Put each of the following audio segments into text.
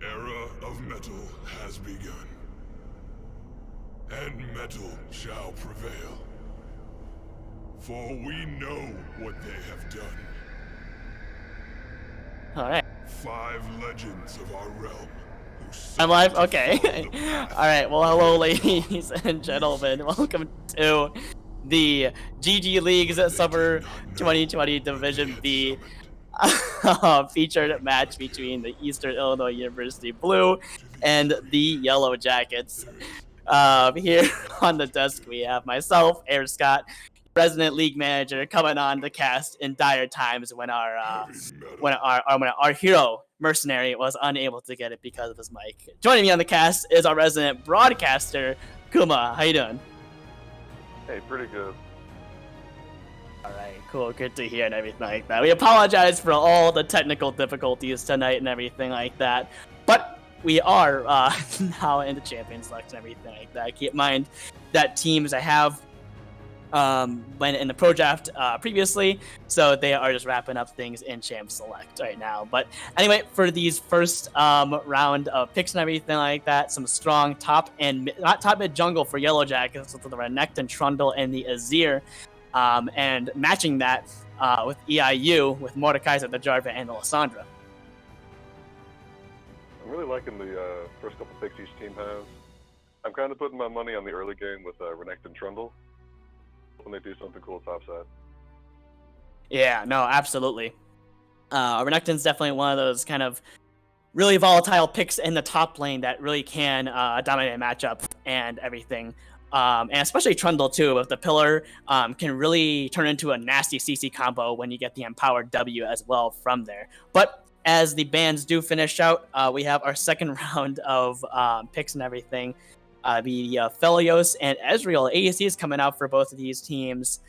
The era of metal has begun, and metal shall prevail. For we know what they have done. All right. 5 legends of our realm. I'm live? Okay. Alright, well hello ladies and gentlemen. Welcome to the GGLeagues Summer 2020 Division B featured match between the Eastern Illinois University Blue and the Yellow Jackets. Here on the desk we have myself, Eric Scott, resident league manager, coming on the cast in dire times when our hero mercenary was unable to get it because of his mic. Joining me on the cast is our resident broadcaster, Kuma. How you doing? Hey, pretty good. All right, cool, good to hear and everything like that. We apologize for all the technical difficulties tonight and everything like that, but we are now in the champion select and everything like that. Keep in mind that teams I have went in the pro draft previously, so they are just wrapping up things in champ select right now. But anyway, for these first round of picks and everything like that, some strong top and not top mid jungle for Yellow Jackets with the Renekton, Trundle, and the Azir, and matching that with EIU with Mordekaiser, the Jarvan, and the Lissandra. I'm really liking the first couple picks each team has. I'm kind of putting my money on the early game with Renekton Trundle when they do something cool topside. Yeah, no, absolutely. Renekton's definitely one of those kind of really volatile picks in the top lane that really can dominate a matchup and everything. And especially Trundle too, with the pillar, can really turn into a nasty CC combo when you get the empowered W as well from there. But as the bands do finish out, we have our second round of picks and everything. The Felios and Ezreal ADCs coming out for both of these teams.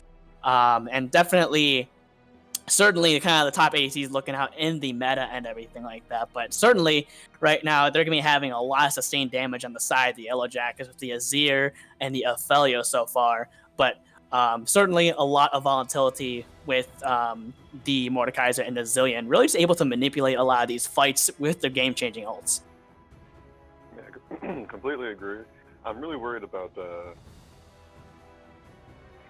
And definitely, certainly kind of the top ADCs looking out in the meta and everything like that. But certainly right now, they're going to be having a lot of sustained damage on the side of the Yellow Jackets with the Azir and the Felios so far. But certainly a lot of volatility with the Mordekaiser and the Zillion. Really just able to manipulate a lot of these fights with their game-changing ults. Yeah, completely agree. I'm really worried about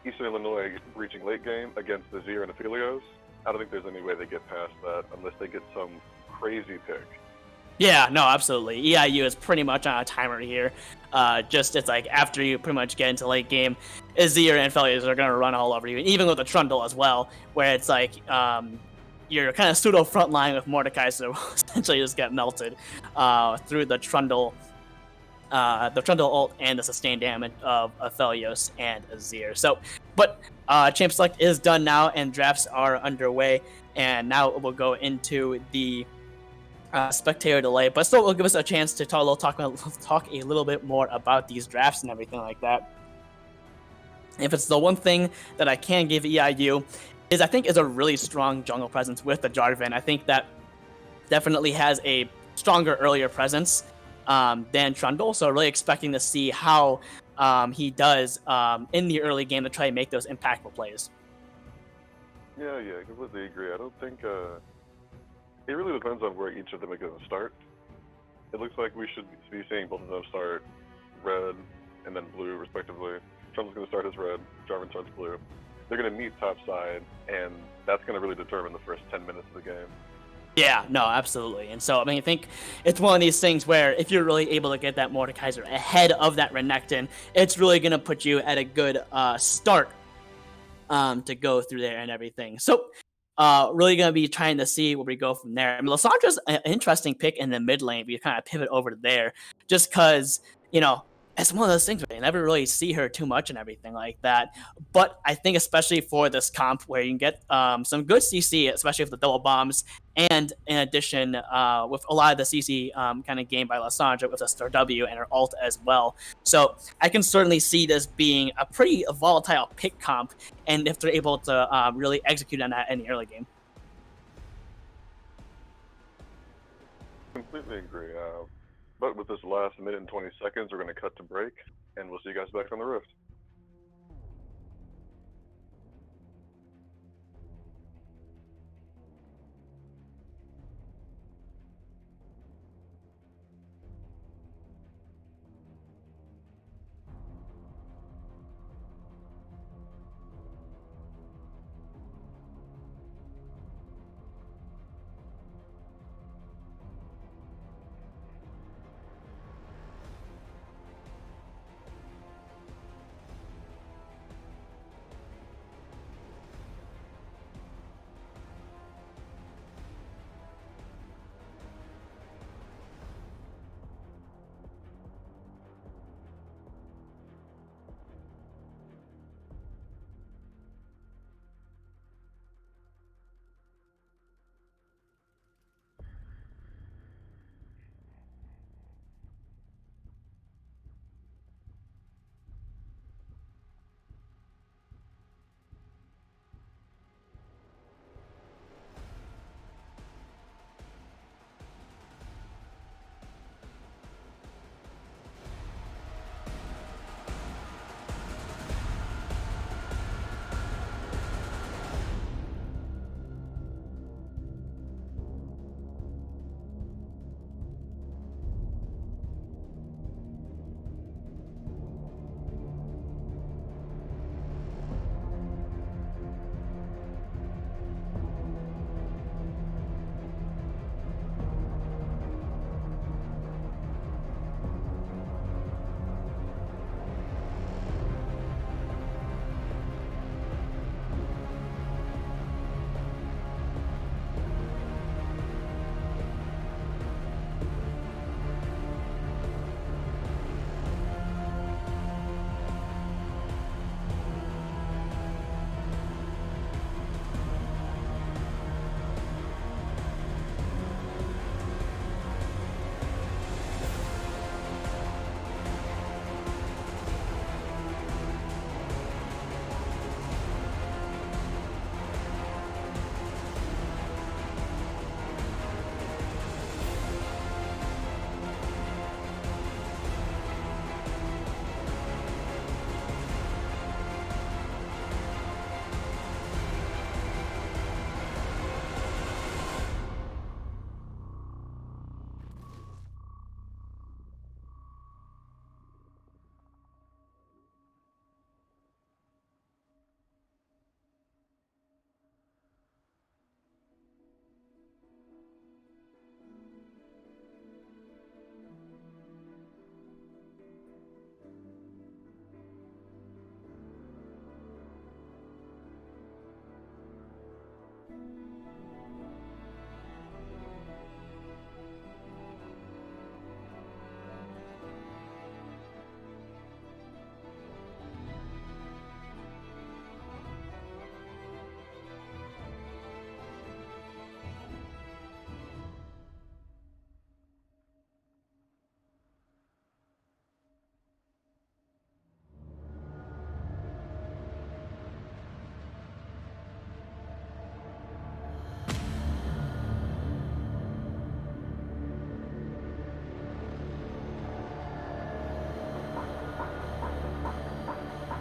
Eastern Illinois reaching late game against the Azir and the Felios. I don't think there's any way they get past that unless they get some crazy pick. Yeah, no, absolutely. EIU is pretty much on a timer here. Just it's like after you pretty much get into late game, Azir and Felios are going to run all over you, even with the Trundle as well, where it's like you're kind of pseudo frontline with Mordekaiser will essentially just get melted through the Trundle ult and the sustained damage of Felios and Azir. So, but Champ Select is done now and drafts are underway, and now we'll go into the spectator delay, but still will give us a chance to talk a little bit more about these drafts and everything like that. If it's the one thing that I can give EIU is I think is a really strong jungle presence with the Jarvan. I think that definitely has a stronger earlier presence than Trundle, so really expecting to see how he does in the early game to try and make those impactful plays. Yeah, I completely agree. I don't think it really depends on where each of them are going to start. It looks like we should be seeing both of them start red and then blue, respectively. Trundle's going to start as red, Jarvan starts blue. They're going to meet topside, and that's going to really determine the first 10 minutes of the game. Yeah, no, absolutely. And so, I mean, I think it's one of these things where if you're really able to get that Mordekaiser ahead of that Renekton, it's really going to put you at a good start to go through there and everything. So, really going to be trying to see where we go from there. I mean, Lissandra's an interesting pick in the mid lane if you kind of pivot over to there, just because, you know, it's one of those things where you never really see her too much and everything like that. But I think especially for this comp where you can get some good CC, especially with the double bombs, and in addition with a lot of the CC kind of game by Lissandra with a Star W and her ult as well. So I can certainly see this being a pretty volatile pick comp, and if they're able to really execute on that in the early game. Completely agree. But with this last minute and 20 seconds, we're going to cut to break, and we'll see you guys back on the Rift.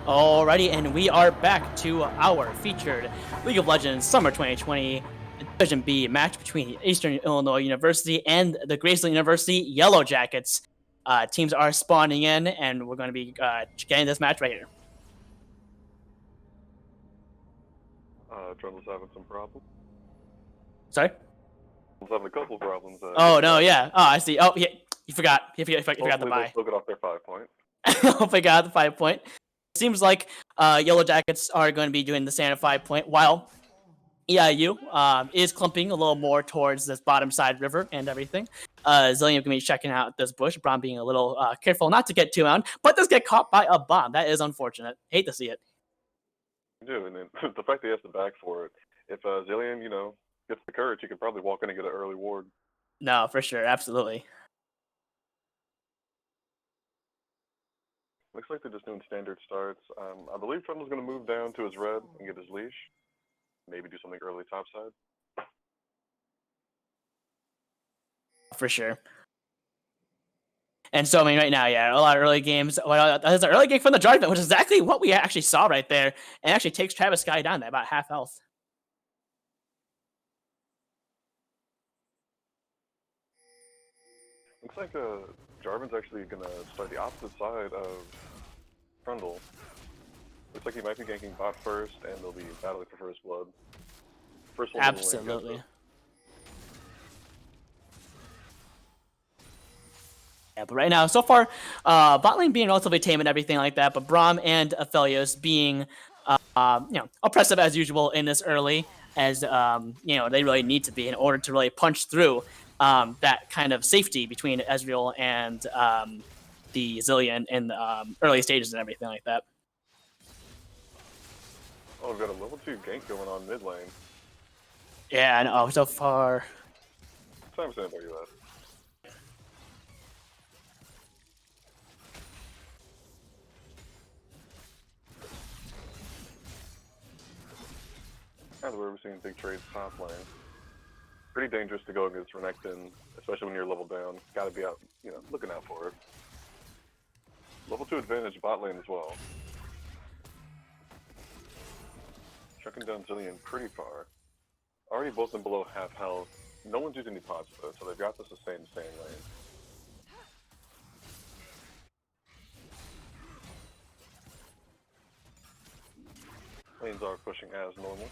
Alrighty, and we are back to our featured League of Legends Summer 2020 Division B match between Eastern Illinois University and the Graceland University Yellow Jackets. Teams are spawning in, and we're going to be getting this match right here. Trundle's having some problems. Sorry? Trundle's having a couple problems. Oh, no, yeah. Oh, I see. Oh, yeah. You forgot. You forgot the Hopefully buy. they'll still get off their 5 point. Hope I got the 5 point. It seems like Yellow Jackets are going to be doing the standard 5 point, while EIU is clumping a little more towards this bottom side river and everything. Zillion going to be checking out this bush. Braum being a little careful not to get too on, but does get caught by a bomb. That is unfortunate. Hate to see it. You do, and then the fact that he has to back for it. If Zillion, gets the courage, he could probably walk in and get an early ward. No, for sure. Absolutely. Looks like they're just doing standard starts. I believe Trundle's going to move down to his red and get his leash. Maybe do something early topside. For sure. And so, I mean, right now, yeah, a lot of early games. Well, there's an early game from the Judgment, which is exactly what we actually saw right there, and actually takes Travis Sky down to about half health. Looks like Jarvan's actually going to start the opposite side of Trundle. Looks like he might be ganking bot first, and they'll be battling for first blood. First one. Absolutely. Yeah, but right now, so far, bot lane being relatively tame and everything like that, but Braum and Aphelios being, oppressive as usual in this early, as, they really need to be in order to really punch through that kind of safety between Ezreal and the Zillion in the early stages and everything like that. Oh, we've got a level 2 gank going on mid lane. Yeah, I know, so far. Time stand where you at. Kind of where we're seeing big trades top lane. Pretty dangerous to go against Renekton, especially when you're level down. Gotta be out, looking out for it. Level 2 advantage bot lane as well. Chucking down Zillion pretty far. Already both them below half health. No one's using any pots though, so they've got to sustain the same lane. Lanes are pushing as normal.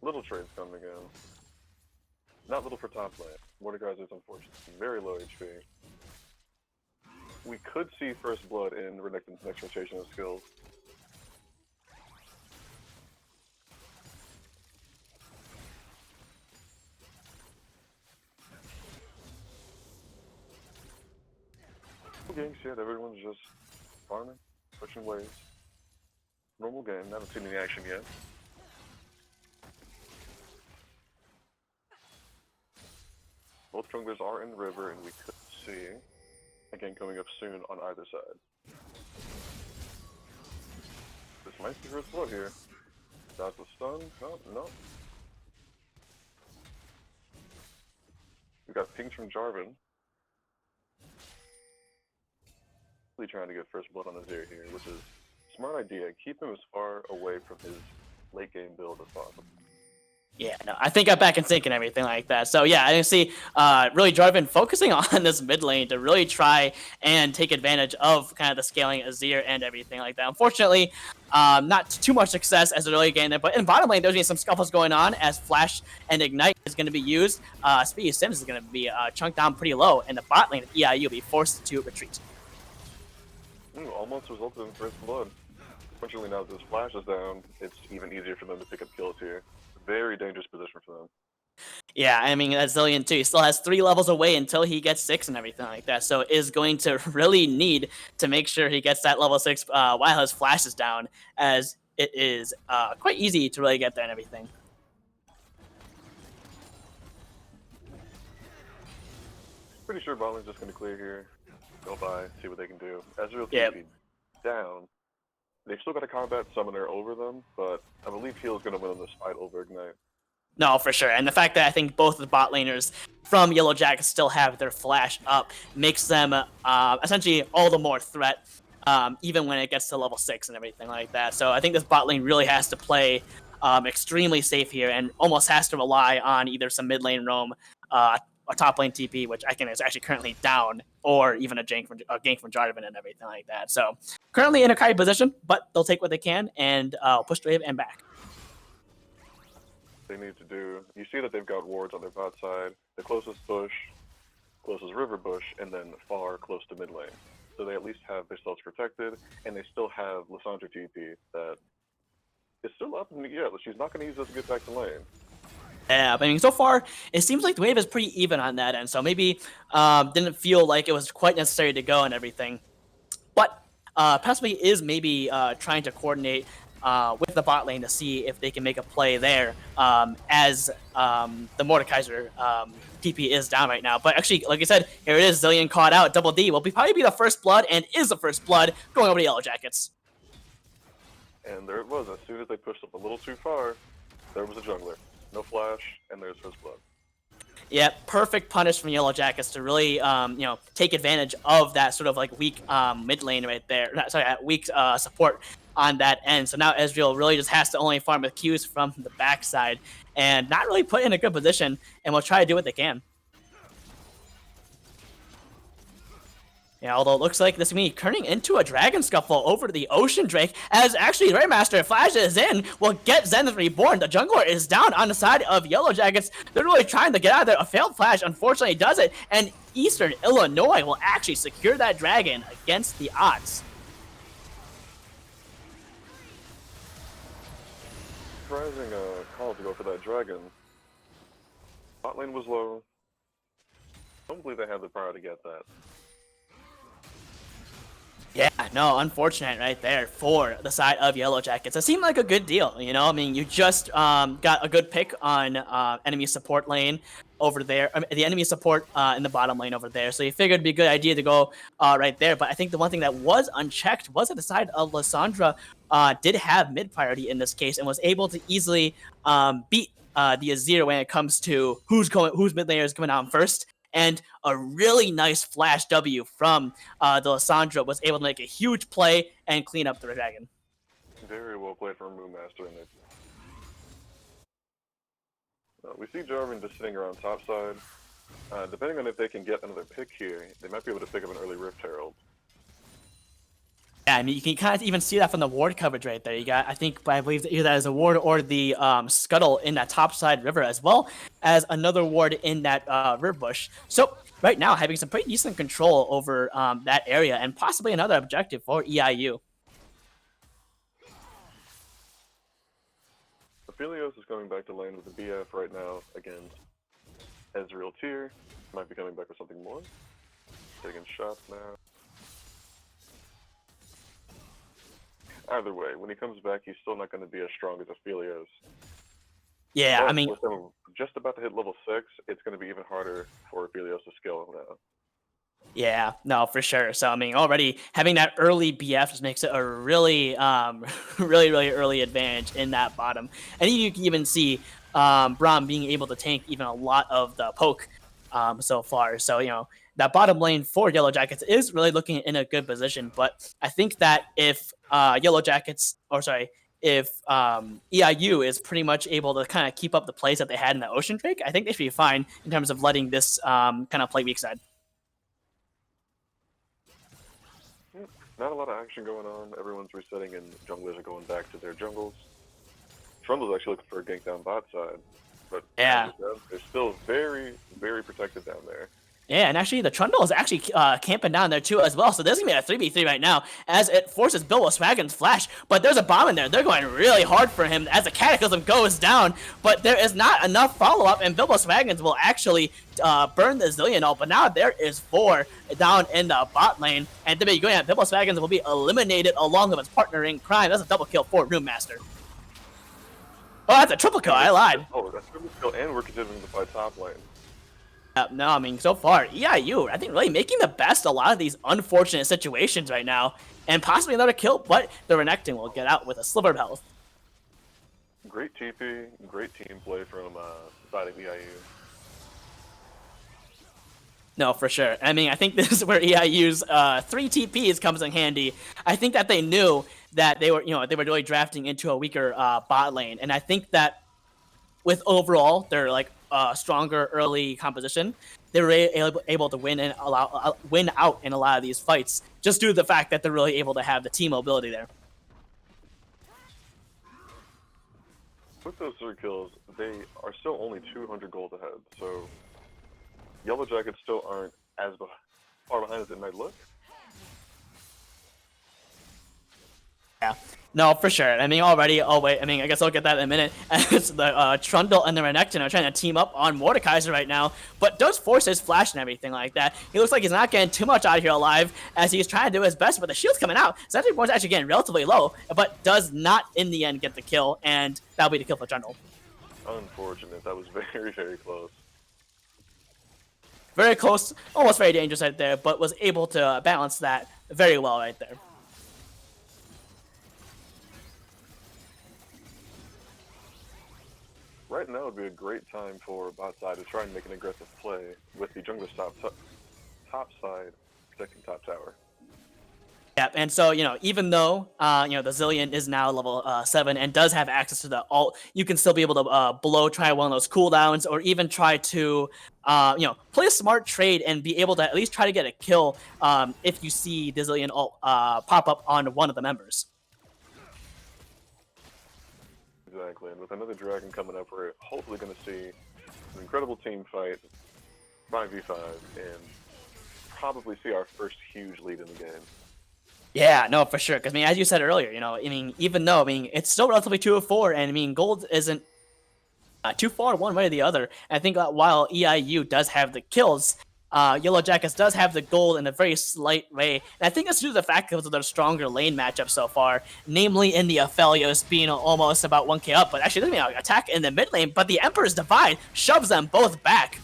Little trades coming in. Not little for top lane. Mordekaiser is unfortunate. Very low HP. We could see first blood in Renekton's next rotation of skills. Games yet, everyone's just farming, pushing waves. Normal game, haven't seen any action yet. Both junglers are in the river, and we could see a game coming up soon on either side. This might be first blood here. That's a stun. No. We got pings from Jarvan. Really trying to get first blood on Azir here, which is a smart idea. Keep him as far away from his late game build as possible. Yeah, no, I think I'm back in sync and everything like that. So yeah, I see really Jarvan focusing on this mid lane to really try and take advantage of kind of the scaling Azir and everything like that. Unfortunately, not too much success as an early game there, but in bottom lane, there's going to be some scuffles going on as Flash and Ignite is going to be used. Speedy Sims is going to be chunked down pretty low, and the bot lane of EIU will be forced to retreat. Almost resulted in first blood. Fortunately, now that this Flash is down, it's even easier for them to pick up kills here. Very dangerous position for them. Yeah, I mean, that's Zillion too. He still has 3 levels away until he gets 6 and everything like that. So is going to really need to make sure he gets that level 6 while his Flash is down, as it is quite easy to really get there and everything. Pretty sure bot lane's just going to clear here. Go by, see what they can do. Ezreal Yep. TP down. They've still got a combat summoner over them, but I believe Heal's going to win this fight over Ignite. No, for sure. And the fact that I think both of the bot laners from Yellow Jackets still have their flash up makes them essentially all the more threat, even when it gets to level 6 and everything like that. So I think this bot lane really has to play extremely safe here and almost has to rely on either some mid lane roam, a top lane TP, which I think is actually currently down, or even a gank from Jarvan and everything like that. So currently in a kite position, but they'll take what they can and push the wave and back. They need to do. You see that they've got wards on their bot side, the closest bush, closest river bush, and then far close to mid lane. So they at least have themselves protected, and they still have Lissandra TP that is still up in the air. She's not going to use this to get back to lane. Yeah, I mean, so far, it seems like the wave is pretty even on that end, so maybe didn't feel like it was quite necessary to go and everything. But possibly is maybe trying to coordinate with the bot lane to see if they can make a play there as the Mordekaiser TP is down right now. But actually, like I said, here it is, Zilean caught out. Double D will probably be the first blood, and is the first blood, going over to Yellow Jackets. And there it was. As soon as they pushed up a little too far, there was a jungler. No flash, and there's first blood. Yeah, perfect punish from Yellow Jackets to really, take advantage of that sort of like weak mid lane right there. Sorry, weak support on that end. So now Ezreal really just has to only farm with Qs from the backside and not really put in a good position, and will try to do what they can. Yeah, although it looks like this is going to be turning into a Dragon Scuffle over to the Ocean Drake, as actually Raymaster flashes in, will get Zenith Reborn. The jungler is down on the side of Yellow Jackets. They're really trying to get out of there. A failed flash, unfortunately, does it, and Eastern Illinois will actually secure that dragon against the odds. Surprising call to go for that dragon. Bot lane was low. Don't believe they have the power to get that. Yeah, no, unfortunate right there for the side of Yellow Jackets. It seemed like a good deal, you know? I mean, you just got a good pick on enemy support lane over there. I mean, the enemy support in the bottom lane over there. So you figured it'd be a good idea to go right there. But I think the one thing that was unchecked was that the side of Lissandra did have mid priority in this case and was able to easily beat the Azir when it comes to whose mid laner is coming out first. And a really nice flash W from the Lissandra was able to make a huge play and clean up the dragon. Very well played from Moonmaster in it. We see Jarvan just sitting around top side. Depending on if they can get another pick here, they might be able to pick up an early Rift Herald. Yeah, I mean, you can kind of even see that from the ward coverage right there. You got, I believe either that is a ward or the scuttle in that top side river, as well as another ward in that river bush. So right now, having some pretty decent control over that area, and possibly another objective for EIU. Aphelios is coming back to lane with the BF right now against Ezreal tier. Might be coming back with something more. Taking shots now. Either way, when he comes back, he's still not going to be as strong as Aphelios. Yeah, but I mean, with him just about to hit level 6, it's going to be even harder for Aphelios to skill now. Yeah, no, for sure. So, I mean, already having that early BF just makes it a really, really early advantage in that bottom. And you can even see Braum being able to tank even a lot of the poke so far. So, you know, that bottom lane for Yellow Jackets is really looking in a good position. But I think that if if EIU is pretty much able to kind of keep up the plays that they had in the Ocean Drake, I think they should be fine in terms of letting this kind of play weak side. Not a lot of action going on. Everyone's resetting and junglers are going back to their jungles. Trundle's actually looking for a gank down bot side. But yeah, they're still very protected down there. Yeah, and actually the Trundle is actually camping down there too as well. So this is going to be a 3v3 right now as it forces Bilbo-Swaggin's flash. But there's a bomb in there. They're going really hard for him as the Cataclysm goes down. But there is not enough follow-up, and Bilbo-Swaggins will actually burn the Zilean ult. But now there is 4 down in the bot lane. And going at Bilbo-Swaggins will be eliminated along with his partner in crime. That's a double kill for Roommaster. Oh, that's a triple kill. I lied. Oh, that's a triple kill, and we're continuing to fight top lane. No, I mean, so far, EIU, I think, really making the best a lot of these unfortunate situations right now, and possibly another kill, but the Renekton will get out with a sliver of health. Great TP, great team play from side of EIU. No, for sure. I mean, I think this is where EIU's 3 TPs comes in handy. I think that they knew that they were really drafting into a weaker bot lane, and I think that with overall their like stronger early composition, they were able to win and win out in a lot of these fights just due to the fact that they're really able to have the team mobility there. With those 3 kills, they are still only 200 gold ahead, so Yellow Jackets still aren't as far behind as it might look. Yeah, no, for sure. I mean, already, I mean, I guess I'll get that in a minute. As the Trundle and the Renekton are trying to team up on Mordekaiser right now, but does force his flash and everything like that. He looks like he's not getting too much out of here alive as he's trying to do his best, but the shield's coming out. Sentryborn's actually getting relatively low, but does not in the end get the kill, and that'll be the kill for Trundle. Unfortunate. That was very, very close. Very close, almost very dangerous right there, but was able to balance that very well right there. Right now would be a great time for bot side to try and make an aggressive play with the jungler top side protecting top tower. Yeah, and so, even though, the Zillion is now level 7 and does have access to the ult, you can still be able to try one of those cooldowns or even try to, play a smart trade and be able to at least try to get a kill if you see the Zillion ult pop up on one of the members. Exactly, and with another dragon coming up, we're hopefully going to see an incredible team fight, 5v5, and probably see our first huge lead in the game. Yeah, no, for sure. Because, I mean, as you said earlier, even though, it's still relatively 2-4, and, gold isn't too far one way or the other. And I think while EIU does have the kills, Yellow Jackets does have the gold in a very slight way. And I think that's due to the fact of their stronger lane matchup so far, namely in the Aphelios being almost about 1k up, but actually doesn't mean attack in the mid lane, but the Emperor's Divide shoves them both back.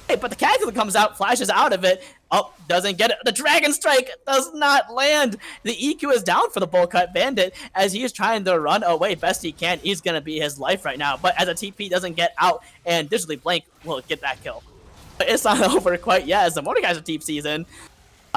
But the Cataclysm comes out, flashes out of it. Oh, doesn't get it. The Dragon Strike does not land. The EQ is down for the Bowl Cut Bandit as he's trying to run away best he can. He's going to be his life right now. But as a TP doesn't get out and Digitally Blank will get that kill. But it's not over quite yet as the Mordekaiser TP's in.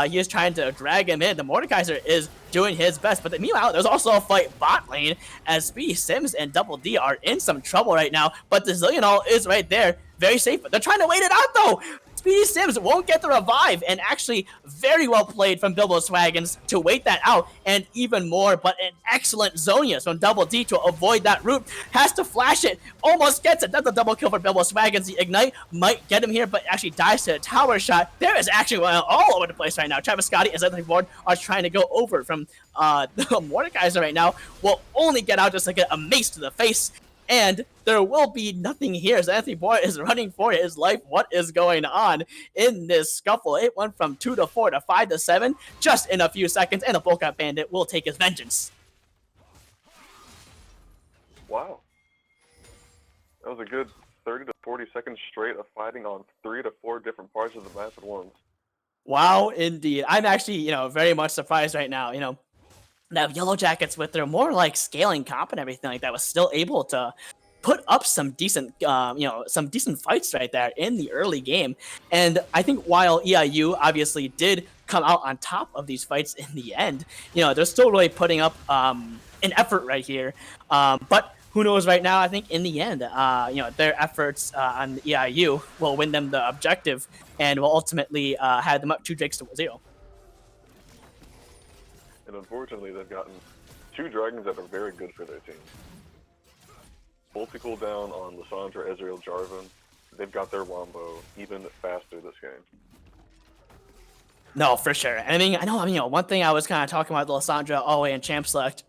He is trying to drag him in. The Mordekaiser is doing his best. But meanwhile, there's also a fight bot lane as Speedy Sims and Double D are in some trouble right now. But the Zillion ult is right there. Very safe. But they're trying to wait it out, though. Speedy Sims won't get the revive, and actually very well played from Bilbo Swaggins to wait that out, and even more, but an excellent Zonius from Double D to avoid that route. Has to flash it, almost gets it. That's a double kill for Bilbo Swaggins. The Ignite might get him here, but actually dies to a tower shot. There is actually all over the place right now. Travis Scotty and Anthony Ward are trying to go over from the Mordekaiser right now. Will only get out just to get a mace to the face. And there will be nothing here as Anthony Boyd is running for his life. What is going on in this scuffle? It went from 2-4 to 5-7 just in a few seconds, and the Bowl Cut Bandit will take his vengeance. Wow. That was a good 30 to 40 seconds straight of fighting on 3 to 4 different parts of the map at once. Wow, indeed. I'm actually, very much surprised right now, Now, Yellow Jackets, with their more like scaling comp and everything like that, was still able to put up some decent, some decent fights right there in the early game. And I think while EIU obviously did come out on top of these fights in the end, they're still really putting up an effort right here. But who knows right now? I think in the end, their efforts on EIU will win them the objective and will ultimately have them up 2 Drakes to 0. And unfortunately, they've gotten 2 dragons that are very good for their team. Multi cooldown on Lissandra, Ezreal, Jarvan. They've got their wombo even faster this game. No, for sure. I know, one thing I was kind of talking about the Lissandra Alway and Champ Select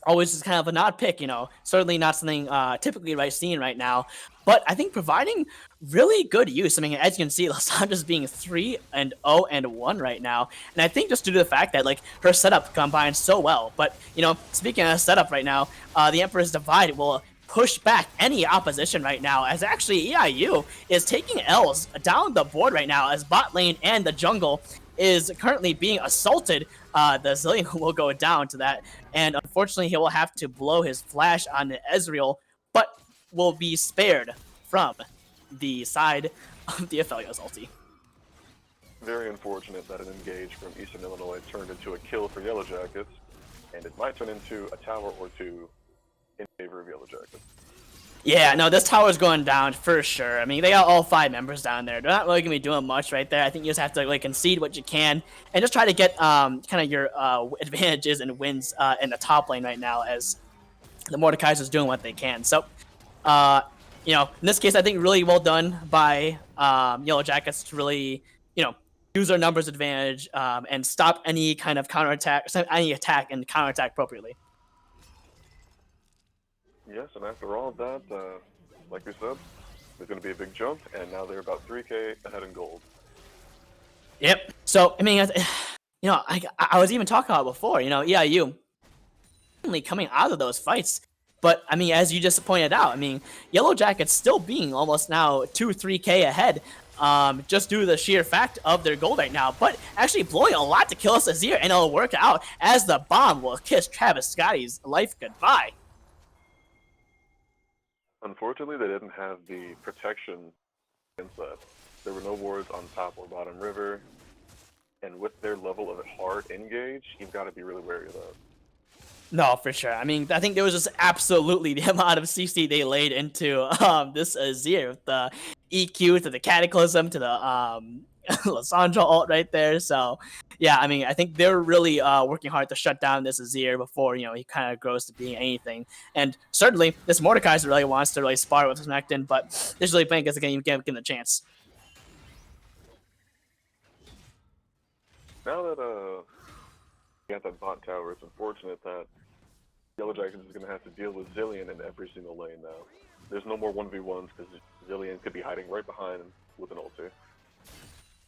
always is kind of an odd pick, certainly not something typically seen right now. But I think providing really good use. I mean, as you can see, Lissandra's being 3-0-1 right now. And I think just due to the fact that, her setup combines so well. But, speaking of setup right now, the Emperor's Divide will push back any opposition right now, as actually EIU is taking L's down the board right now as bot lane and the jungle is currently being assaulted, the Zillion will go down to that, and unfortunately he will have to blow his flash on the Ezreal, but will be spared from the side of the Aphelios ulti. Very unfortunate that an engage from Eastern Illinois turned into a kill for Yellow Jackets, and it might turn into a tower or two in favor of Yellow Jackets. Yeah, no, this tower's going down for sure. I mean, they got all 5 members down there. They're not really going to be doing much right there. I think you just have to like concede what you can and just try to get kind of your advantages and wins in the top lane right now, as the Mordekaiser's doing what they can. So, you know, in this case, I think really well done by Yellow Jackets to really, you know, use their numbers advantage and stop any kind of counterattack, any attack and counterattack appropriately. Yes, and after all of that, like we said, there's going to be a big jump, and now they're about 3K ahead in gold. Yep. So, I mean, you know, I was even talking about before, you know, EIU coming out of those fights. But, I mean, as you just pointed out, I mean, Yellow Jackets still being almost now 2-3K ahead, just due to the sheer fact of their gold right now, but actually blowing a lot to kill us Azir, and it'll work out as the bomb will kiss Travis Scotty's life goodbye. Unfortunately, they didn't have the protection against that. There were no wards on top or bottom river, and with their level of hard engage, you've got to be really wary of that. No, for sure. I mean, I think there was just absolutely the amount of CC they laid into this Azir, with the EQ to the Cataclysm to the Lissandra ult right there. So, yeah, I mean, I think they're really working hard to shut down this Azir before, you know, he kind of grows to being anything. And certainly, this Mordekaiser really wants to really spar with Renekton, but this really playing against the game, give him the chance. Now that you got that bot tower, it's unfortunate that Yellow Jackets is going to have to deal with Zillion in every single lane now. There's no more 1v1s because Zillion could be hiding right behind with an ulti.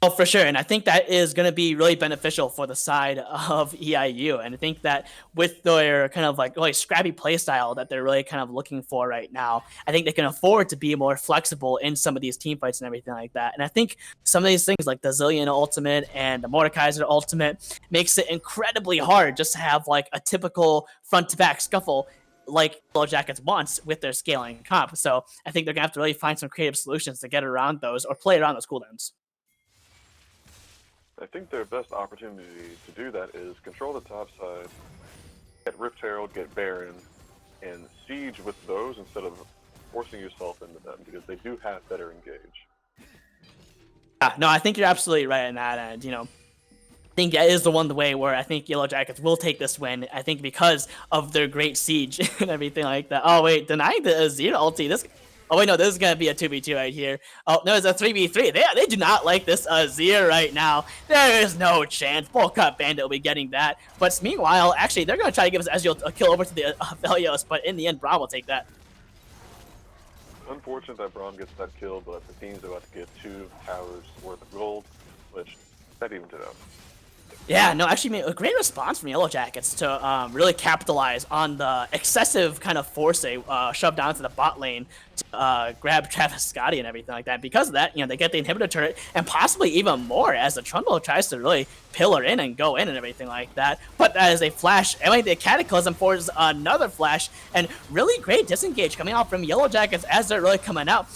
Oh, for sure. And I think that is going to be really beneficial for the side of EIU. And I think that with their kind of like really scrappy playstyle that they're really kind of looking for right now, I think they can afford to be more flexible in some of these team fights and everything like that. And I think some of these things like the Zillion ultimate and the Mordekaiser ultimate makes it incredibly hard just to have like a typical front-to-back scuffle like Yellow Jackets wants with their scaling comp. So I think they're going to have to really find some creative solutions to get around those or play around those cooldowns. I think their best opportunity to do that is control the top side, get Rift Herald, get Baron, and siege with those instead of forcing yourself into them, because they do have better engage. Yeah, no, I think you're absolutely right in that, and you know, I think that is the way where I think Yellow Jackets will take this win. I think because of their great siege and everything like that. Oh wait, denying the Azir ulti. This. Oh wait, no, this is gonna be a 2v2 right here. Oh no, it's a 3v3. They do not like this Azir right now. There is no chance. Full cut Bandit will be getting that. But meanwhile, actually, they're gonna try to give us Ezreal a kill over to the Aphelios, but in the end, Braum will take that. Unfortunate that Braum gets that kill, but the team's about to get 2 towers worth of gold, which that evened it out. Yeah, no, actually, a great response from Yellow Jackets to really capitalize on the excessive kind of force they shoved down to the bot lane to grab Travis Scotty and everything like that. Because of that, you know, they get the inhibitor turret and possibly even more as the Trundle tries to really pillar in and go in and everything like that. But that is a flash. I mean, the Cataclysm forces another flash, and really great disengage coming out from Yellow Jackets as they're really coming out.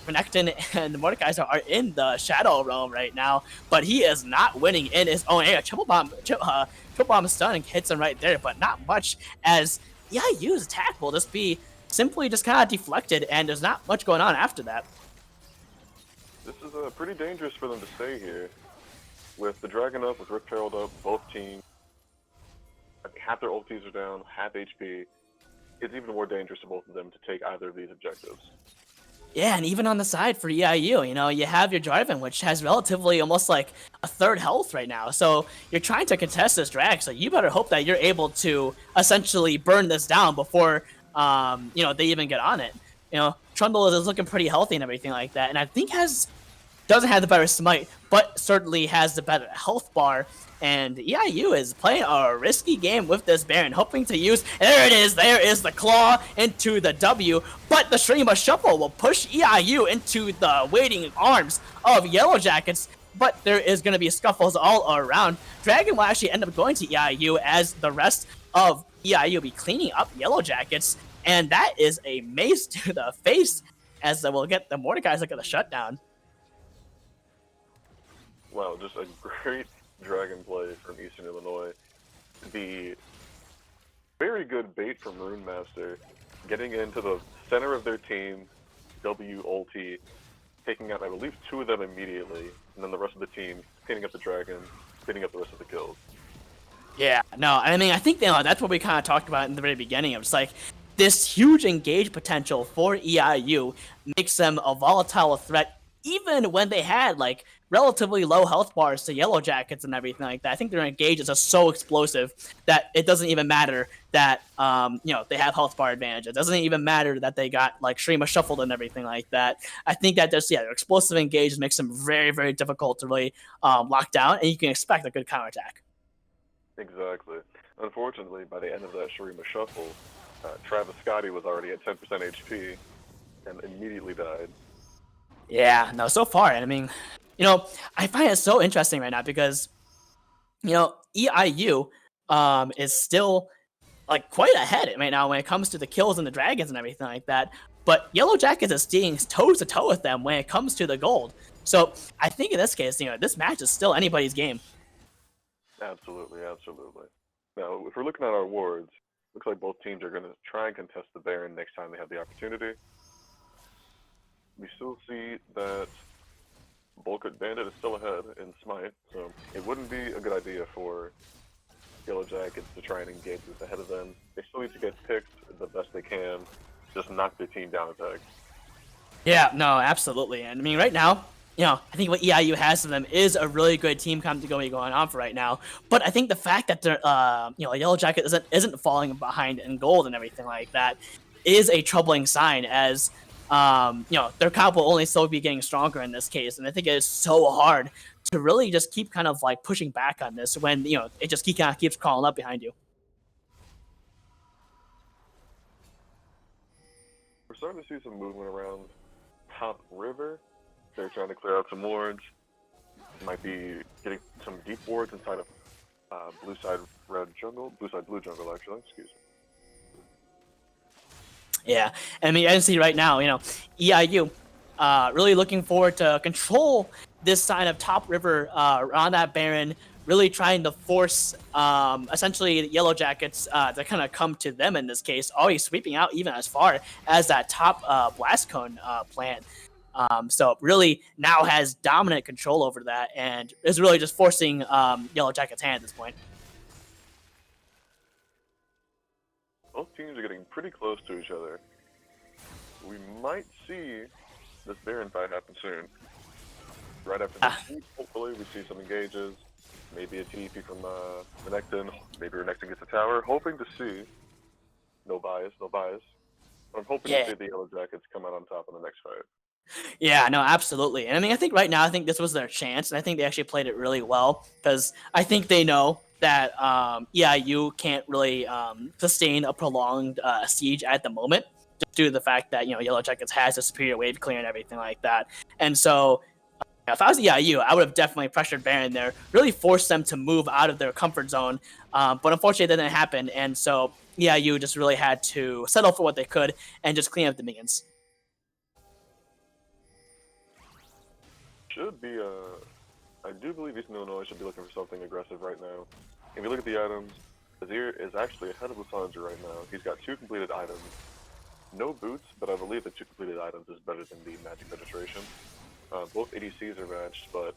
Renekton and the Mordekaiser are in the Shadow Realm right now, but he is not winning in his own area. Triple bomb stun hits him right there, but not much, as EIU's attack will just be simply just kind of deflected, and there's not much going on after that. This is pretty dangerous for them to stay here. With the Dragon up, with Rift Herald up, both teams, I mean, half their ultis are down, half HP. It's even more dangerous for both of them to take either of these objectives. Yeah, and even on the side for EIU, you know, you have your Jarvan, which has relatively almost like a third health right now. So you're trying to contest this drag, so you better hope that you're able to essentially burn this down before, you know, they even get on it. You know, Trundle is looking pretty healthy and everything like that, and I think doesn't have the better smite, but certainly has the better health bar. And EIU is playing a risky game with this Baron, hoping to use, there it is, there is the claw into the W, but the Stream of Shuffle will push EIU into the waiting arms of Yellow Jackets. but there is going to be scuffles all around. Dragon will actually end up going to EIU as the rest of EIU will be cleaning up Yellow Jackets, and that is a mace to the face as we'll get the Mordecai's look at the shutdown. Wow, just a great Dragon play from Eastern Illinois. The very good bait from Rune Master, getting into the center of their team, W ulti, taking out, I believe, 2 of them immediately, and then the rest of the team cleaning up the Dragon, cleaning up the rest of the kills. Yeah, no, I mean, I think that's what we kind of talked about in the very beginning. It was like this huge engage potential for EIU makes them a volatile threat, even when they had like relatively low health bars to Yellow Jackets and everything like that. I think their engage is just so explosive that it doesn't even matter that they have health bar advantage. It doesn't even matter that they got like Shrima shuffled and everything like that. I think that just their explosive engage makes them very, very difficult to really lock down, and you can expect a good counterattack. Exactly. Unfortunately, by the end of that Shrima shuffle, Travis Scotty was already at 10% HP and immediately died. Yeah, no, so far, and I mean, I find it so interesting right now because, EIU is still like quite ahead right now when it comes to the kills and the dragons and everything like that. But Yellow Jackets is staying toe to toe with them when it comes to the gold. So I think in this case, this match is still anybody's game. Absolutely, absolutely. Now, if we're looking at our awards, looks like both teams are going to try and contest the Baron next time they have the opportunity. We still see that Bulkhead Bandit is still ahead in Smite, so it wouldn't be a good idea for Yellow Jackets to try and engage this ahead of them. They still need to get picked the best they can, just knock their team down a peg. Yeah, no, absolutely. And I mean, right now, I think what EIU has to them is a really good team going on for right now. But I think the fact that they're, Yellow Jacket isn't falling behind in gold and everything like that is a troubling sign, as their comp will only still be getting stronger in this case. And I think it is so hard to really just keep kind of like pushing back on this when, it just kind of keeps crawling up behind you. We're starting to see some movement around top river. They're trying to clear out some wards. Might be getting some deep wards inside of blue side red jungle, blue side blue jungle actually, excuse me. Yeah, I mean, I see right now, EIU really looking forward to control this side of top river on that Baron, really trying to force essentially the Yellow Jackets to kind of come to them in this case, always sweeping out even as far as that top blast cone plant. So really now has dominant control over that and is really just forcing Yellow Jackets' hand at this point. Both teams are getting pretty close to each other. We might see this Baron fight happen soon. Right after this heat, hopefully we see some engages, maybe a TP from Renekton, maybe Renekton gets a tower, hoping to see, no bias, but I'm hoping to see the Yellow Jackets come out on top in the next fight. Yeah, no, absolutely. And I mean, I think right now, I think this was their chance, and I think they actually played it really well, because I think they know that EIU can't really sustain a prolonged siege at the moment, just due to the fact that, Yellow Jackets has a superior wave clear and everything like that. And so if I was EIU, I would have definitely pressured Baron there, really forced them to move out of their comfort zone. But unfortunately, that didn't happen. And so EIU just really had to settle for what they could and just clean up the minions. Should be I do believe Eastern Illinois should be looking for something aggressive right now. If you look at the items, Azir is actually ahead of Lissandra right now. He's got 2 completed items. No boots, but I believe the 2 completed items is better than the magic penetration. Both ADCs are matched, but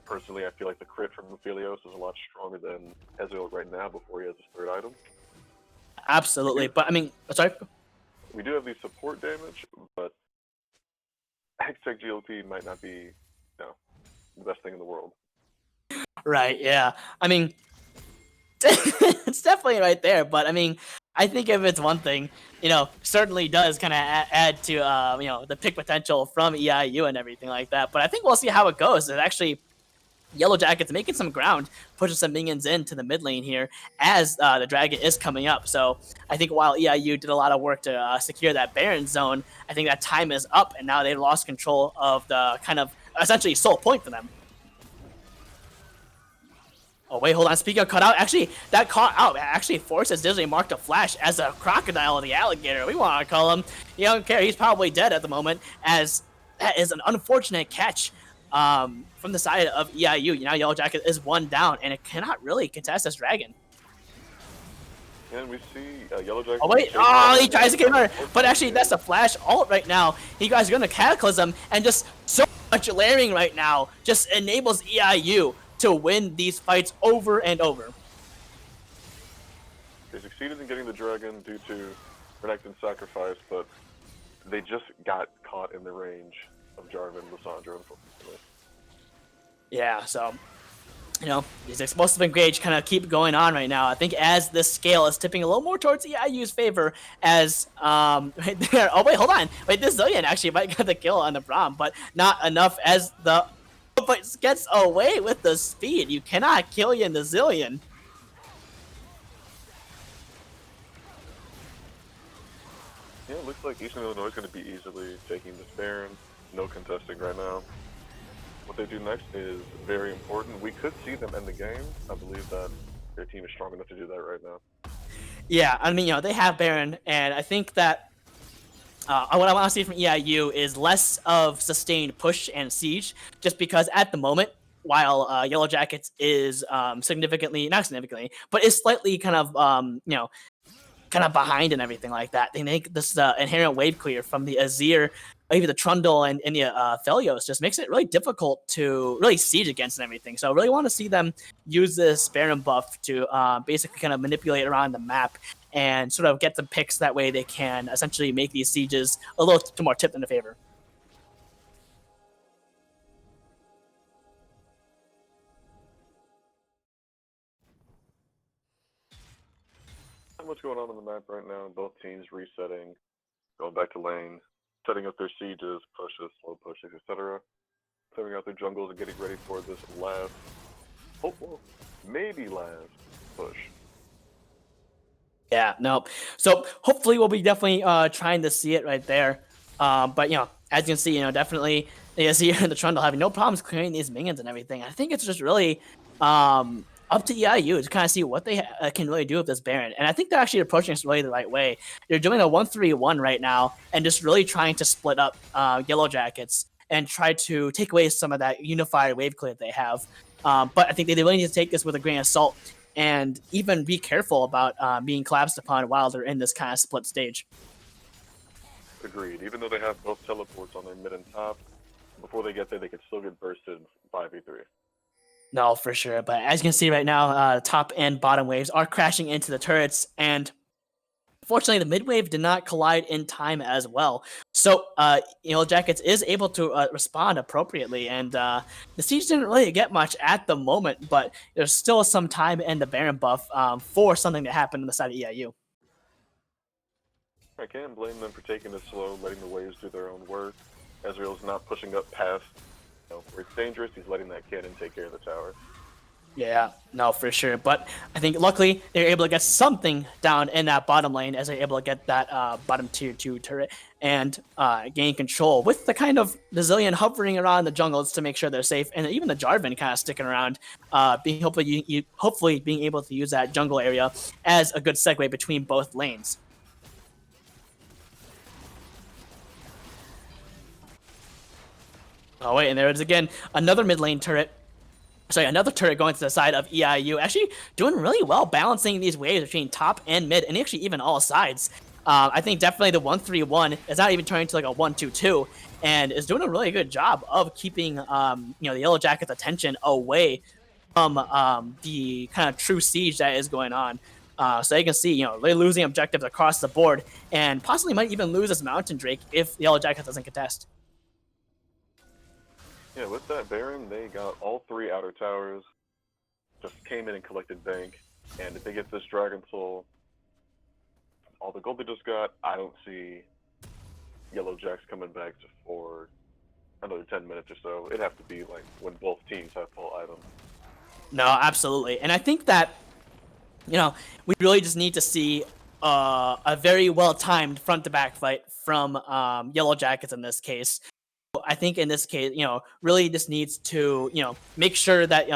personally I feel like the crit from Ophelios is a lot stronger than Ezreal right now before he has his 3rd item. Absolutely, but I mean, sorry? We do have the support damage, but Hextech GLP might not be, the best thing in the world. Right, yeah. I mean, it's definitely right there, but I mean, I think if it's one thing, certainly does kind of add to, the pick potential from EIU and everything like that. But I think we'll see how it goes. It's actually Yellow Jackets making some ground, pushing some minions into the mid lane here as the dragon is coming up. So I think while EIU did a lot of work to secure that Baron zone, I think that time is up, and now they've lost control of the kind of essentially sole point for them. Oh, wait, hold on. Speaking of cutout, actually, that caught out actually forces Disney Mark to flash as a crocodile or the alligator. We want to call him. You don't care. He's probably dead at the moment, as that is an unfortunate catch from the side of EIU. Now Yellow Jacket is one down, and it cannot really contest this dragon. And we see Yellow Jacket. Oh, wait. Oh, he tries to get her. But actually, that's a flash ult right now. You guys are going to Cataclysm, and just so much layering right now just enables EIU to win these fights over and over. They succeeded in getting the dragon due to Renekton's sacrifice, but they just got caught in the range of Jarvan and Lissandra, unfortunately. Yeah, so, you know, these explosive engage kind of keep going on right now. I think as this scale is tipping a little more towards EIU's favor as, right there. Oh, wait, hold on. Wait, this Zillion actually might get the kill on the Braum, but not enough as the... But gets away with the speed. You cannot kill you in the Zillion. Yeah, it looks like Eastern Illinois is going to be easily taking this Baron. No contesting right now. What they do next is very important. We could see them end the game. I believe that their team is strong enough to do that right now. Yeah, I mean, you know, they have Baron, and I think that what I want to see from EIU is less of sustained push and siege, just because at the moment, while Yellow Jackets is not significantly, but is slightly kind of, you know, kind of behind and everything like that. They make this inherent wave clear from the Azir, maybe the Trundle and the Thelios just makes it really difficult to really siege against and everything. So I really want to see them use this Baron buff to basically kind of manipulate around the map and sort of get some picks. That way they can essentially make these sieges a little more tipped in the favor. Not much going on the map right now. Both teams resetting, going back to lane, setting up their sieges, pushes, slow pushes, etc. Clearing out their jungles and getting ready for this last, maybe last push. Yeah, no. So hopefully we'll be definitely trying to see it right there. But, you know, as you can see, you know, definitely the Azir and the Trundle having no problems clearing these minions and everything. I think it's just really up to EIU to kind of see what they can really do with this Baron. And I think they're actually approaching this really the right way. They're doing a 1-3-1 right now and just really trying to split up Yellow Jackets and try to take away some of that unified wave clear that they have. But I think they really need to take this with a grain of salt and even be careful about being collapsed upon while they're in this kind of split stage. Agreed. Even though they have both teleports on their mid and top, before they get there, they can still get bursted 5v3. No, for sure. But as you can see right now, top and bottom waves are crashing into the turrets, and fortunately, the mid wave did not collide in time as well. So, Yellow Jackets is able to respond appropriately, and the siege didn't really get much at the moment, but there's still some time in the Baron buff for something to happen on the side of EIU. I can't blame them for taking it slow, letting the waves do their own work. Ezreal's not pushing up past, you know, where it's dangerous. He's letting that cannon take care of the tower. Yeah, no, for sure. But I think luckily they're able to get something down in that bottom lane as they're able to get that bottom tier 2 turret and gain control with the kind of the Zillion hovering around the jungles to make sure they're safe, and even the Jarvan kind of sticking around, hopefully being able to use that jungle area as a good segue between both lanes. Oh wait, and there is again another mid lane turret. Sorry, another turret going to the side of EIU. Actually doing really well balancing these waves between top and mid, and actually even all sides. I think definitely the 1-3-1 is not even turning to like a 1-2-2, and is doing a really good job of keeping you know, the Yellow Jackets' attention away from the kind of true siege that is going on. So you can see, you know, they're losing objectives across the board, and possibly might even lose this Mountain Drake if the Yellow Jackets doesn't contest. Yeah, with that Baron, they got all 3 outer towers, just came in and collected bank, and if they get this Dragon Soul, all the gold they just got, I don't see Yellow Jacks coming back for another 10 minutes or so. It'd have to be like when both teams have full items. No, absolutely. And I think that, you know, we really just need to see a very well-timed front-to-back fight from Yellow Jackets in this case. I think in this case, really just needs to, make sure that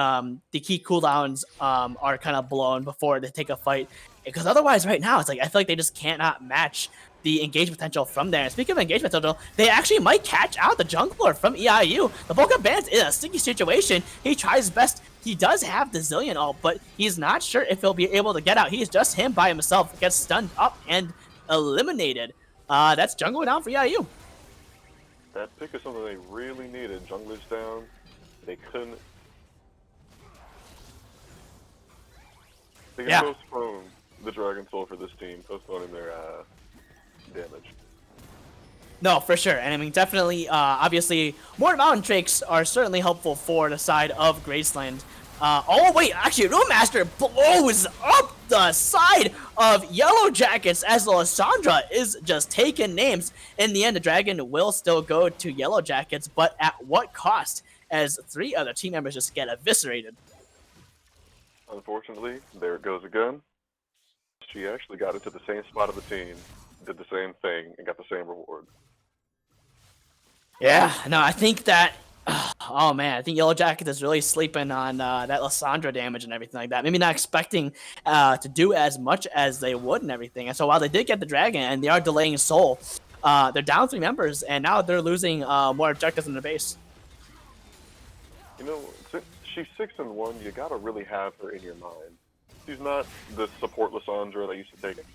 the key cooldowns are kind of blown before they take a fight. Because otherwise, right now, it's like I feel like they just cannot match the engage potential from there. And speaking of engage potential, they actually might catch out the jungler from EIU. The Vulcan Band's in a sticky situation. He tries his best. He does have the Zillion ult, but he's not sure if he'll be able to get out. He's just him by himself. Gets stunned up and eliminated. That's jungle down for EIU. That pick is something they really needed. Jungler's down. They couldn't. They can postpone the Dragon Soul for this team, postponing their damage. No, for sure. And I mean, definitely, obviously, more Mountain Drakes are certainly helpful for the side of Graceland. Oh, wait, actually, Roommaster blows up the side of Yellow Jackets as Lysandra is just taking names. In the end, the Dragon will still go to Yellow Jackets, but at what cost? As 3 other team members just get eviscerated. Unfortunately, there it goes again. She actually got into the same spot of the team, did the same thing, and got the same reward. Yeah, no, I think that... Oh man, I think Yellow Jackets is really sleeping on that Lysandra damage and everything like that. Maybe not expecting to do as much as they would and everything. And so while they did get the Dragon and they are delaying Soul, they're down 3 members and now they're losing more objectives in their base. You know, since she's 6-1, you gotta really have her in your mind. She's not the support Lysandra that used to take it.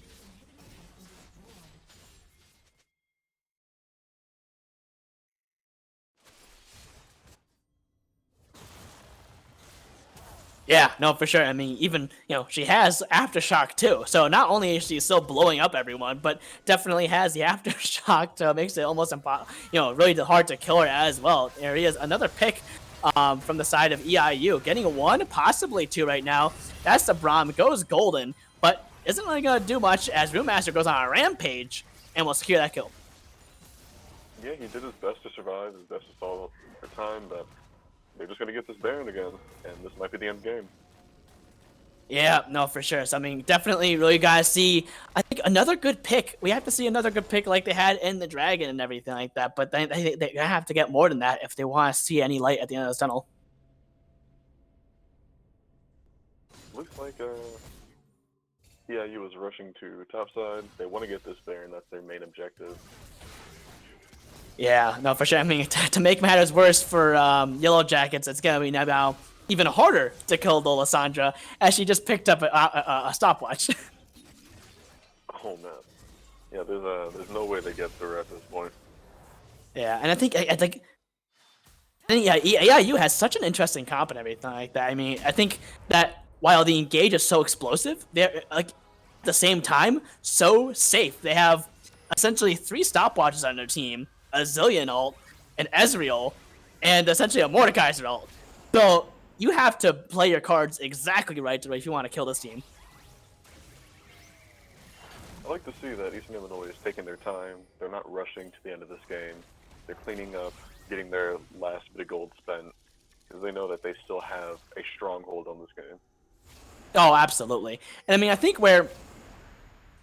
Yeah, no, for sure. I mean, even, she has Aftershock too. So not only is she still blowing up everyone, but definitely has the Aftershock, so it makes it almost impossible, really hard to kill her as well. There he is, another pick from the side of EIU, getting 1, possibly 2 right now. That's the Braum, goes golden, but isn't really going to do much as Roommaster goes on a rampage and will secure that kill. Yeah, he did his best to survive, his best to solve for time, but they're just going to get this Baron again, and this might be the end of the game. Yeah, no, for sure. So, I mean, definitely really guys see, I think, another good pick. We have to see another good pick like they had in the Dragon and everything like that, but they have to get more than that if they want to see any light at the end of this tunnel. Looks like EIU is rushing to topside. They want to get this Baron, that's their main objective. Yeah, no, for sure. I mean, to make matters worse for Yellow Jackets, it's going to be now even harder to kill the Lysandra as she just picked up a stopwatch. Oh, man. Yeah, there's no way they get through at this point. Yeah, and I think EIU has such an interesting comp and everything like that. I mean, I think that while the engage is so explosive, they're, like, at the same time, so safe. They have essentially 3 stopwatches on their team, a Zillion ult, an Ezreal, and essentially a Mordekaiser ult. So you have to play your cards exactly right if you want to kill this team. I like to see that Eastern Illinois is taking their time. They're not rushing to the end of this game. They're cleaning up, getting their last bit of gold spent, because they know that they still have a stronghold on this game. Oh, absolutely. And I mean, I think where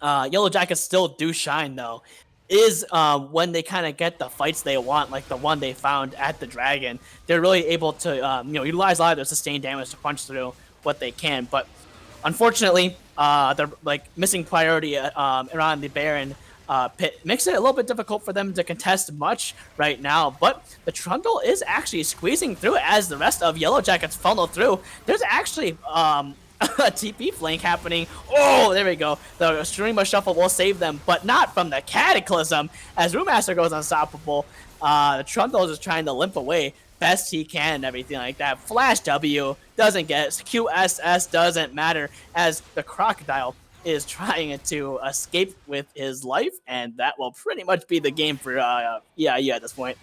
Yellow Jackets still do shine, though, is when they kind of get the fights they want, like the one they found at the Dragon. They're really able to, utilize a lot of their sustained damage to punch through what they can. But unfortunately, they're like missing priority around the Baron pit. Makes it a little bit difficult for them to contest much right now. But the Trundle is actually squeezing through as the rest of Yellow Jackets funnel through. There's actually a TP flank happening. Oh, there we go. The Streamer Shuffle will save them, but not from the Cataclysm. As Roommaster goes unstoppable, the Trundle is just trying to limp away best he can and everything like that. Flash W doesn't get it. QSS doesn't matter as the Crocodile is trying to escape with his life, and that will pretty much be the game for EIU at this point.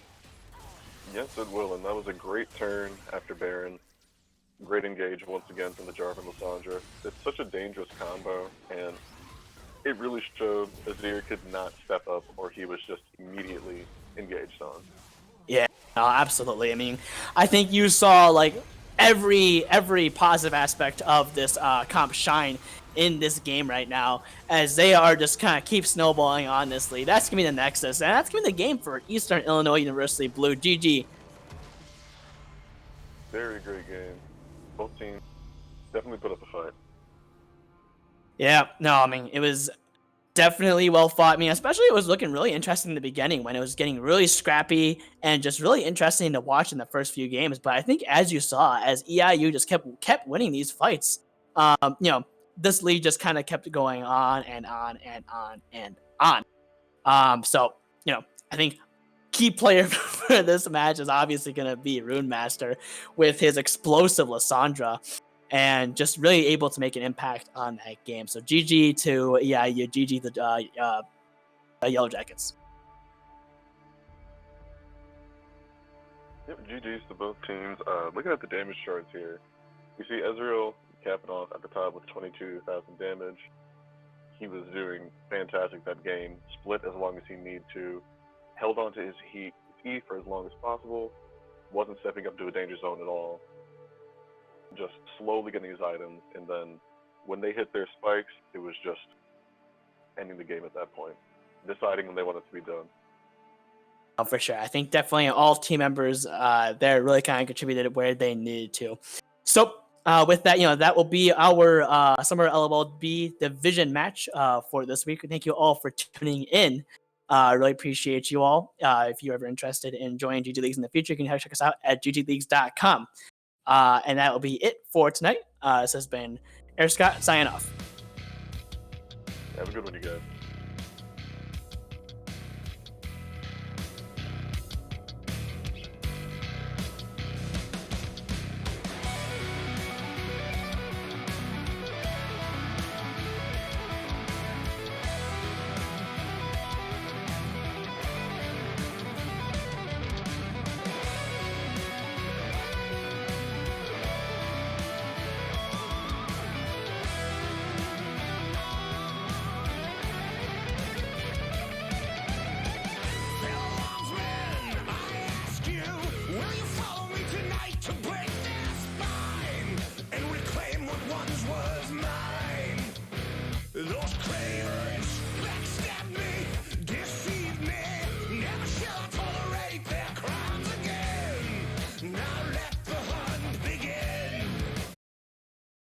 Yes, it will, and that was a great turn after Baron. Great engage once again from the Jarvan Lysandra. It's such a dangerous combo, and it really showed Azir could not step up or he was just immediately engaged on. Yeah, no, absolutely. I mean, I think you saw like every positive aspect of this comp shine in this game right now, as they are just kind of keep snowballing on this lead. That's gonna be the Nexus, and that's gonna be the game for Eastern Illinois University Blue. GG. Very great game. Both teams definitely put up a fight. Yeah, no, I mean, it was definitely well fought. I mean, especially it was looking really interesting in the beginning when it was getting really scrappy and just really interesting to watch in the first few games. But I think as you saw, as EIU just kept winning these fights, this league just kind of kept going on and on and on and on. So, I think key player for this match is obviously going to be Rune Master with his explosive Lysandra, and just really able to make an impact on that game. So GG to EIU, GG the Yellow Jackets. Yep, GG's to both teams. Looking at the damage charts here, we see Ezreal capping off at the top with 22,000 damage. He was doing fantastic that game, split as long as he needed to, held on to his E for as long as possible, wasn't stepping up to a danger zone at all, just slowly getting his items, and then when they hit their spikes, it was just ending the game at that point, deciding when they wanted to be done. Oh, for sure. I think definitely all team members there really kind of contributed where they needed to. So with that, that will be our Summer LLB division match for this week. Thank you all for tuning in. I really appreciate you all. If you're ever interested in joining GG Leagues in the future, you can check us out at ggleagues.com. And that will be it for tonight. This has been Air Scott signing off. Have a good one, you guys.